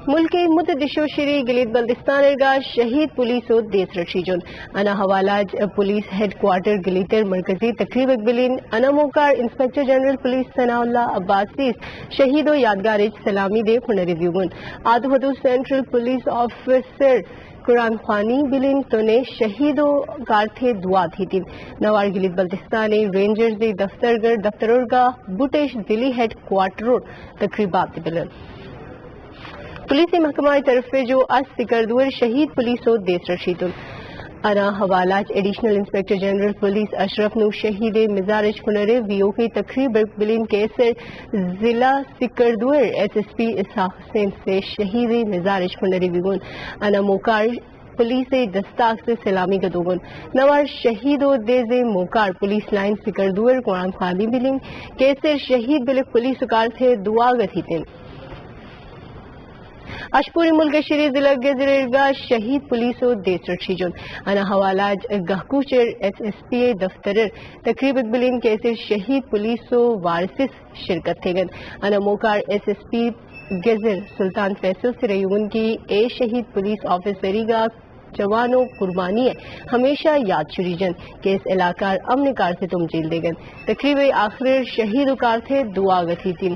ملک متدشو شری گلیت بلتستان شہید پولیس و دیس رشیجن انا حوالات پولیس ہیڈ کوارٹر گلیتر مرکزی تقریب اقبلین انا موکار انسپیکٹر جنرل پولیس ثناء اللہ عباسیس شہید و یادگار سلامی دے پھن ریویون آدھو حدود سینٹرل پولیس آفیسر قرآن خوانی بلین تونے شہید و کارتھے دعا تھی تین نوار گلیت بلتستان رینجرز دفترگا بوٹیش ضلعی ہیڈ کوارٹر تقریبات بلن پولیس محکمہ طرف جو از سکردور شہید پولیس و دیس رشید انا حوالات ایڈیشنل انسپیکٹر جنرل پولیس اشرف نو شہید مزارج کنرے ویو کی تقریب بلین کیسر ضلع سکردور ایس ایس پی اسحاق حسین سے شہید مزارج کنرے ویگون انا موکار پولیس دستاخ سے سلامی کا دوگن نوار شہید و دیز موکار پولیس لائن سکردور قرآن خوانی بلین کیسر شہید بلک پولیس کار تھے دعا گتھی تین اشپوری ملک شری ضلع گزرگاہ شہید پولیس و دیس رشیجن انا حوالات گہکوچر ایس ایس پی دفتر تقریب اقبلین کیسے شہید پولیس و وارثس شرکت تھے گن انا موکار ایس ایس پی گزر سلطان فیصل سریون کی اے شہید پولیس آفیسری کا جوانوں قربانی ہمیشہ یاد شریجن کہ اس علاقہ امن کار سے تم جیل دے گن تقریب آخر شہید کار تھے دعا گتھی تین